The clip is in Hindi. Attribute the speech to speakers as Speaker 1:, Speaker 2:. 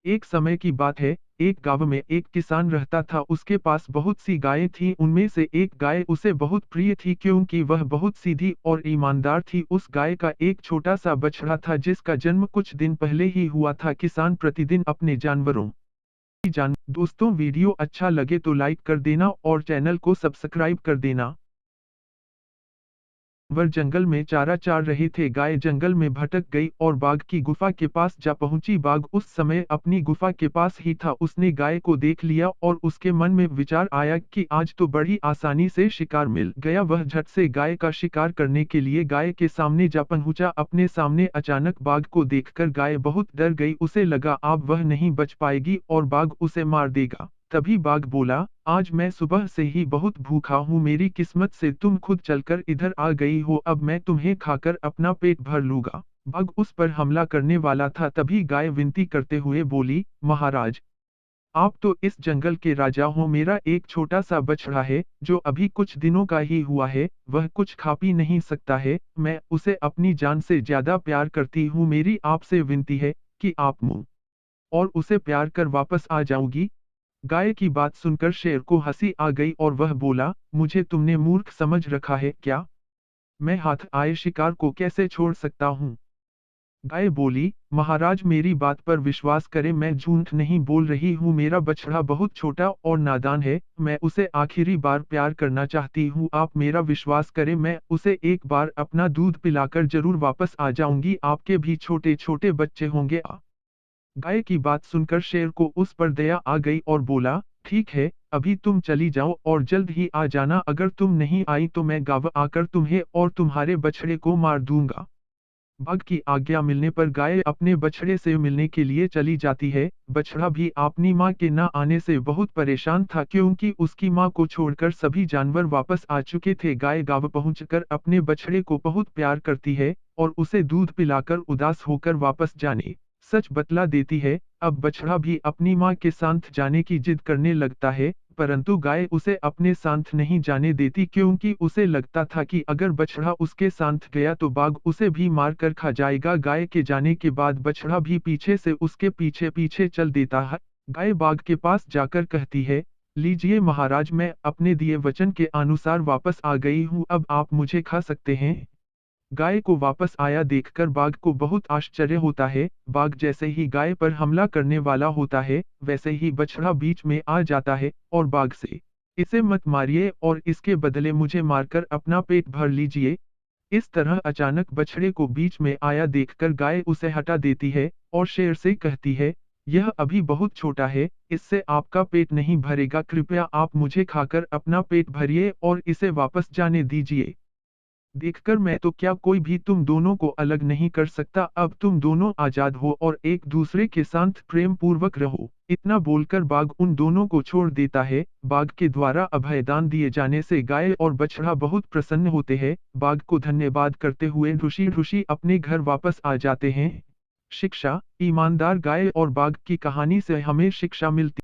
Speaker 1: एक समय की बात है, एक गांव में एक किसान रहता था। उसके पास बहुत सी गायें थीं। उनमें से एक गाय उसे बहुत प्रिय थी क्योंकि वह बहुत सीधी और ईमानदार थी। उस गाय का एक छोटा सा बछड़ा था जिसका जन्म कुछ दिन पहले ही हुआ था। किसान प्रतिदिन अपने जानवरों की जान दोस्तों, वीडियो अच्छा लगे तो लाइक कर देना और चैनल को सब्सक्राइब कर देना। वह जंगल में चारा चार रहे थे। गाय जंगल में भटक गई और बाघ की गुफा के पास जा पहुंची। बाघ उस समय अपनी गुफा के पास ही था। उसने गाय को देख लिया और उसके मन में विचार आया कि आज तो बड़ी आसानी से शिकार मिल गया। वह झट से गाय का शिकार करने के लिए गाय के सामने जा पहुंचा। अपने सामने अचानक बाघ को देखकर गाय बहुत डर गई। उसे लगा अब वह नहीं बच पाएगी और बाघ उसे मार देगा। तभी बाघ बोला, आज मैं सुबह से ही बहुत भूखा हूँ। मेरी किस्मत से तुम खुद चलकर इधर आ गई हो। अब मैं तुम्हें खाकर अपना पेट भर लूंगा। बाघ उस पर हमला करने वाला था। तभी गाय विनती करते हुए बोली, महाराज, आप तो इस जंगल के राजा हो। मेरा एक छोटा सा बछड़ा है जो अभी कुछ दिनों का ही हुआ है। वह कुछ खा पी नहीं सकता है। मैं उसे अपनी जान से ज्यादा प्यार करती हूँ। मेरी आपसे विनती है कि आप मुंह और उसे प्यार कर वापस आ जाऊंगी। गाय की बात सुनकर शेर को हंसी आ गई और वह बोला, मुझे तुमने मूर्ख समझ रखा है क्या? मैं हाथ आए शिकार को कैसे छोड़ सकता हूँ? गाय बोली, महाराज मेरी बात पर विश्वास करें, मैं झूठ नहीं बोल रही हूँ। मेरा बछड़ा बहुत छोटा और नादान है। मैं उसे आखिरी बार प्यार करना चाहती हूँ। आप मेरा विश्वास करें, मैं उसे एक बार अपना दूध पिलाकर जरूर वापस आ जाऊंगी। आपके भी छोटे छोटे बच्चे होंगे। गाय की बात सुनकर शेर को उस पर दया आ गई और बोला, ठीक है, अभी तुम चली जाओ और जल्द ही आ जाना। अगर तुम नहीं आई तो मैं गाँव आकर तुम्हें और तुम्हारे बछड़े को मार दूंगा। बाघ की आज्ञा मिलने पर गाय अपने बछड़े से मिलने के लिए चली जाती है। बछड़ा भी अपनी मां के न आने से बहुत परेशान था क्योंकि उसकी मां को छोड़कर सभी जानवर वापस आ चुके थे। गाय गांव पहुंचकर अपने बछड़े को बहुत प्यार करती है और उसे दूध पिलाकर उदास होकर वापस जाने सच बतला देती है। अब बछड़ा भी अपनी मां के साथ जाने की जिद करने लगता है, परंतु गाय उसे अपने साथ नहीं जाने देती क्योंकि उसे लगता था कि अगर बछड़ा उसके साथ गया तो बाघ उसे भी मार कर खा जाएगा। गाय के जाने के बाद बछड़ा भी पीछे से उसके पीछे पीछे चल देता है। गाय बाघ के पास जाकर कहती है, लीजिए महाराज, मैं अपने दिए वचन के अनुसार वापस आ गई हूँ। अब आप मुझे खा सकते हैं। गाय को वापस आया देखकर बाघ को बहुत आश्चर्य होता है। बाघ जैसे ही गाय पर हमला करने वाला होता है, वैसे ही बछड़ा बीच में आ जाता है और बाघ से, इसे मत मारिए और इसके बदले मुझे मारकर अपना पेट भर लीजिए। इस तरह अचानक बछड़े को बीच में आया देखकर गाय उसे हटा देती है और शेर से कहती है, यह अभी बहुत छोटा है, इससे आपका पेट नहीं भरेगा। कृपया आप मुझे खाकर अपना पेट भरिए और इसे वापस जाने दीजिए। देखकर मैं तो क्या, कोई भी तुम दोनों को अलग नहीं कर सकता। अब तुम दोनों आजाद हो और एक दूसरे के साथ प्रेम पूर्वक रहो। इतना बोलकर बाघ उन दोनों को छोड़ देता है। बाघ के द्वारा अभयदान दिए जाने से गाय और बछड़ा बहुत प्रसन्न होते हैं। बाघ को धन्यवाद करते हुए ऋषि ऋषि अपने घर वापस आ जाते हैं। शिक्षा, ईमानदार गाय और बाघ की कहानी से हमें शिक्षा मिलती